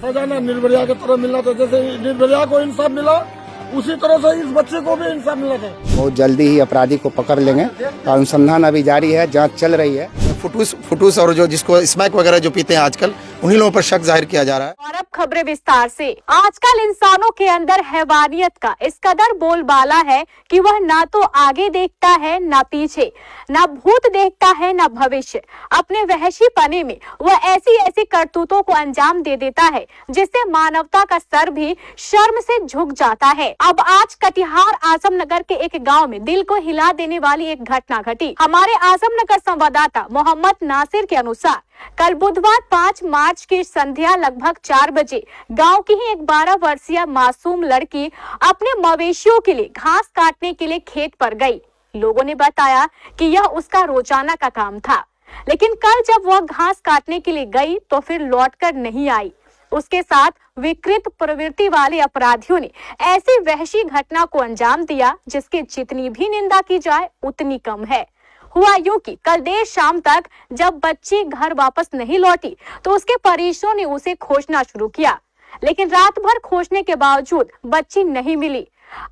सजा ना निर्भया की तरह मिलना था। जैसे निर्भया को इंसाफ मिला उसी तरह से इस बच्चे को भी इंसाफ मिला था। बहुत जल्दी ही अपराधी को पकड़ लेंगे और अनुसंधान अभी जारी है, जांच चल रही है। फुटूस और जो जिसको स्मैक वगैरह जो पीते हैं आजकल, उन्हीं लोगों पर शक जाहिर किया जा रहा है। और अब खबरें विस्तार से। आजकल इंसानों के अंदर हैवानियत का इस कदर बोलबाला है कि वह ना तो आगे देखता है ना पीछे, ना भूत देखता है ना भविष्य। अपने वहशी पने में वह ऐसी ऐसी करतूतों को अंजाम दे देता है जिससे मानवता का सर भी शर्म से झुक जाता है। अब आज कटिहार आजमनगर के एक गांव में दिल को हिला देने वाली एक घटना घटी। हमारे आजमनगर संवाददाता मोहम्मद नासिर के अनुसार कल बुधवार 5 मार्च की संध्या लगभग 4 बजे गांव की ही एक 12 वर्षीय मासूम लड़की अपने मवेशियों के लिए घास काटने के लिए खेत पर गई। लोगों ने बताया कि यह उसका रोजाना का काम था, लेकिन कल जब वह घास काटने के लिए गई तो फिर लौटकर नहीं आई। उसके साथ विकृत प्रवृत्ति वाले अपराधियों ने ऐसी वहशी घटना को अंजाम दिया जिसकी जितनी भी निंदा की जाए उतनी कम है। हुआ यूं कि कल देर शाम तक जब बच्ची घर वापस नहीं लौटी तो उसके परिजनों ने उसे खोजना शुरू किया, लेकिन रात भर खोजने के बावजूद बच्ची नहीं मिली।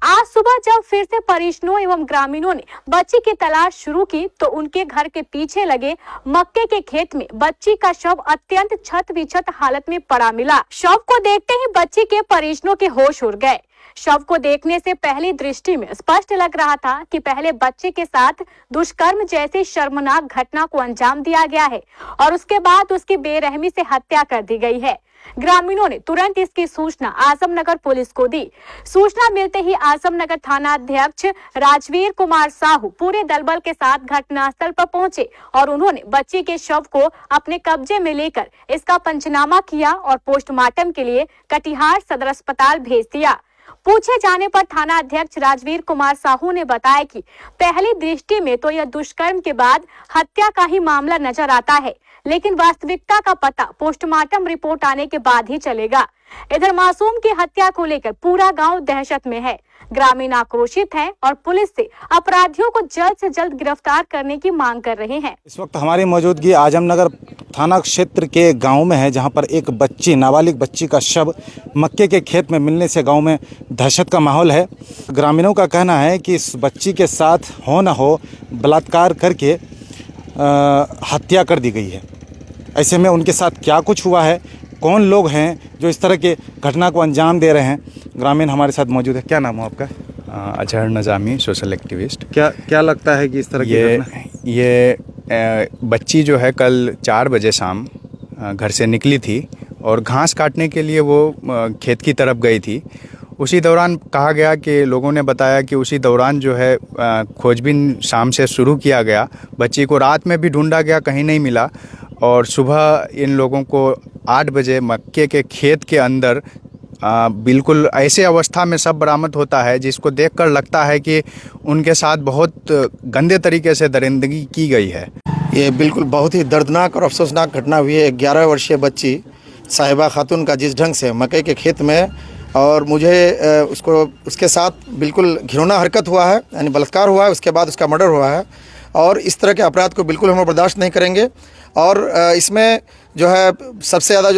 आज सुबह जब फिर से परिजनों एवं ग्रामीणों ने बच्ची की तलाश शुरू की तो उनके घर के पीछे लगे मक्के के खेत में बच्ची का शव अत्यंत छत विछत हालत में पड़ा मिला। शव को देखते ही बच्ची के परिजनों के होश उड़ गए। शव को देखने से पहली दृष्टि में स्पष्ट लग रहा था कि पहले बच्चे के साथ दुष्कर्म जैसी शर्मनाक घटना को अंजाम दिया गया है और उसके बाद उसकी बेरहमी से हत्या कर दी गई है। ग्रामीणों ने तुरंत इसकी सूचना आजमनगर पुलिस को दी। सूचना मिलते ही आजमनगर थाना अध्यक्ष राजवीर कुमार साहू पूरे दलबल के साथ घटनास्थल पर पहुंचे और उन्होंने बच्ची के शव को अपने कब्जे में लेकर इसका पंचनामा किया और पोस्टमार्टम के लिए कटिहार सदर अस्पताल भेज दिया। पूछे जाने पर थाना अध्यक्ष राजवीर कुमार साहू ने बताया कि पहली दृष्टि में तो यह दुष्कर्म के बाद हत्या का ही मामला नजर आता है, लेकिन वास्तविकता का पता पोस्टमार्टम रिपोर्ट आने के बाद ही चलेगा। इधर मासूम की हत्या को लेकर पूरा गांव दहशत में है। ग्रामीण आक्रोशित हैं और पुलिस से अपराधियों को जल्द से जल्द गिरफ्तार करने की मांग कर रहे हैं। इस वक्त हमारी मौजूदगी आजमनगर थाना क्षेत्र के गांव में है, जहां पर एक बच्ची, नाबालिग बच्ची का शव मक्के के खेत में मिलने से गांव में दहशत का माहौल है। ग्रामीणों का कहना है कि इस बच्ची के साथ हो न हो बलात्कार करके हत्या कर दी गई है। ऐसे में उनके साथ क्या कुछ हुआ है, कौन लोग हैं जो इस तरह के घटना को अंजाम दे रहे हैं, ग्रामीण हमारे साथ मौजूद है। क्या नाम है आपका? Azhar Nizami, social activist. क्या लगता है कि इस तरह की ये बच्ची जो है कल 4 बजे शाम घर से निकली थी और घास काटने के लिए वो खेत की तरफ गई थी। उसी दौरान कहा गया कि लोगों ने बताया कि उसी दौरान जो है खोजबीन शाम से शुरू किया गया। बच्ची को रात में भी ढूंढा गया, कहीं नहीं मिला और सुबह इन लोगों को 8 बजे मक्के के खेत के अंदर बिल्कुल ऐसे अवस्था में सब बरामद होता है जिसको देखकर लगता है कि उनके साथ बहुत गंदे तरीके से दरिंदगी की गई है। ये बिल्कुल बहुत ही दर्दनाक और अफसोसनाक घटना हुई है। 11 वर्षीय बच्ची साहिबा खातून का जिस ढंग से मकई के खेत में, और मुझे उसके साथ बिल्कुल घिनौना हरकत हुआ है, यानी बलात्कार हुआ है, उसके बाद उसका मर्डर हुआ है और इस तरह के अपराध को बिल्कुल हम बर्दाश्त नहीं करेंगे। और इसमें जो है सबसे ज़्यादा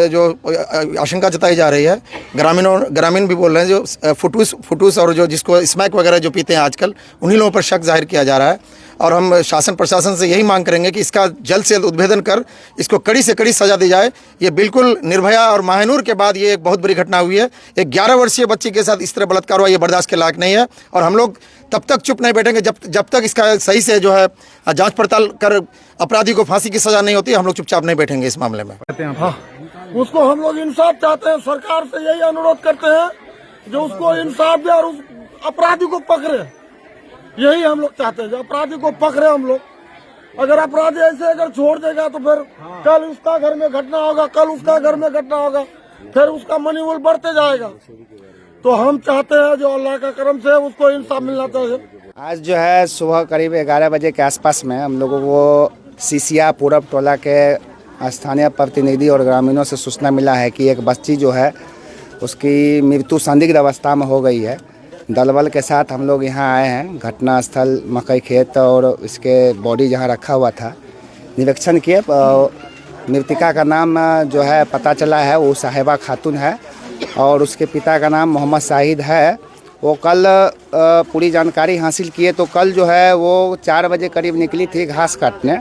जो आशंका जताई जा रही है, ग्रामीण भी बोल रहे हैं, जो फुटूस और जो जिसको स्मैक वगैरह जो पीते हैं आजकल, उन्हीं लोगों पर शक जाहिर किया जा रहा है। और हम शासन प्रशासन से यही मांग करेंगे कि इसका जल्द से जल्द उद्भेदन कर इसको कड़ी से कड़ी सज़ा दी जाए। ये बिल्कुल निर्भया और माहनूर के बाद ये एक बहुत बड़ी घटना हुई है। एक 11 वर्षीय बच्ची के साथ इस तरह बलात्कार हुआ, ये बर्दाश्त के लायक नहीं है और हम लोग तब तक चुप नहीं बैठेंगे जब तक इसका सही से जो है जांच पड़ताल कर अपराधी को फांसी की सज़ा नहीं होती। हम लोग चुपचाप नहीं बैठेंगे इस मामले में। हाँ, उसको हम लोग इंसाफ चाहते हैं, सरकार से यही अनुरोध करते हैं जो उसको इंसाफ दे और उस अपराधी को पकड़े। यही हम लोग चाहते हैं, जो अपराधी को पकड़े हम लोग। अगर अपराधी ऐसे अगर छोड़ देगा तो फिर कल उसका घर में घटना होगा, कल उसका घर में घटना होगा, फिर उसका मनोबल बढ़ते जाएगा। तो हम चाहते हैं जो अल्लाह का करम से उसको इंसाफ मिलना चाहिए। आज जो है सुबह करीब 11 बजे के आसपास में हम लोगों को सीसिया पूरब टोला के स्थानीय प्रतिनिधि और ग्रामीणों से सूचना मिला है कि एक बच्ची जो है उसकी मृत्यु संदिग्ध अवस्था में हो गई है। दलबल के साथ हम लोग यहाँ आए हैं, घटनास्थल मकई खेत और इसके बॉडी जहाँ रखा हुआ था निरीक्षण किए। मृतका का नाम जो है पता चला है वो साहिबा खातून है और उसके पिता का नाम मोहम्मद शाहिद है। वो कल पूरी जानकारी हासिल किए तो कल जो है वो 4 बजे करीब निकली थी घास काटने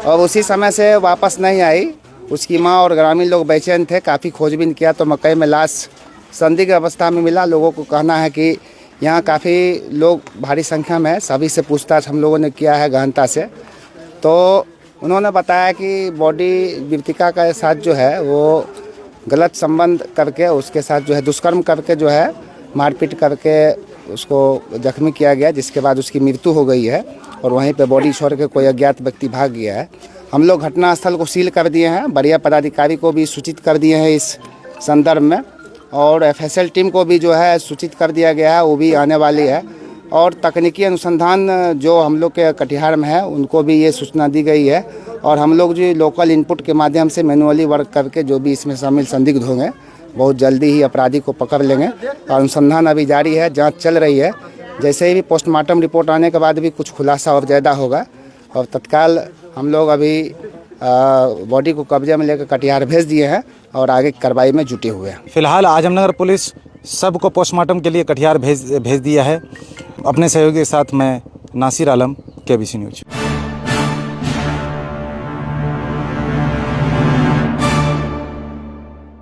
और उसी समय से वापस नहीं आई। उसकी माँ और ग्रामीण लोग बेचैन थे, काफ़ी खोजबीन किया तो मकई में लाश संदिग्ध अवस्था में मिला। लोगों को कहना है कि यहाँ काफ़ी लोग भारी संख्या में है, सभी से पूछताछ हम लोगों ने किया है गहनता से। तो उन्होंने बताया कि बॉडी मृतका के साथ जो है वो गलत संबंध करके उसके साथ जो है दुष्कर्म करके जो है मारपीट करके उसको जख्मी किया गया, जिसके बाद उसकी मृत्यु हो गई है और वहीं पे बॉडी छोड़ के कोई अज्ञात व्यक्ति भाग गया है। हम लोग घटनास्थल को सील कर दिए हैं, बढ़िया पदाधिकारी को भी सूचित कर दिए हैं इस संदर्भ में और एफएसएल टीम को भी जो है सूचित कर दिया गया है, वो भी आने वाली है। और तकनीकी अनुसंधान जो हम लोग के कटिहार में है उनको भी ये सूचना दी गई है और हम लोग जो लोकल इनपुट के माध्यम से मैनुअली वर्क करके जो भी इसमें शामिल संदिग्ध होंगे बहुत जल्दी ही अपराधी को पकड़ लेंगे और अनुसंधान अभी जारी है, जांच चल रही है। जैसे ही भी पोस्टमार्टम रिपोर्ट आने के बाद भी कुछ खुलासा और ज़्यादा होगा और तत्काल हम लोग अभी बॉडी को कब्जे में लेकर कटिहार भेज दिए हैं और आगे कार्रवाई में जुटे हुए हैं। फिलहाल आजमनगर पुलिस सबको पोस्टमार्टम के लिए कटिहार भेज दिया है। अपने सहयोगी के साथ मैं नासिर आलम, केबीसी न्यूज़।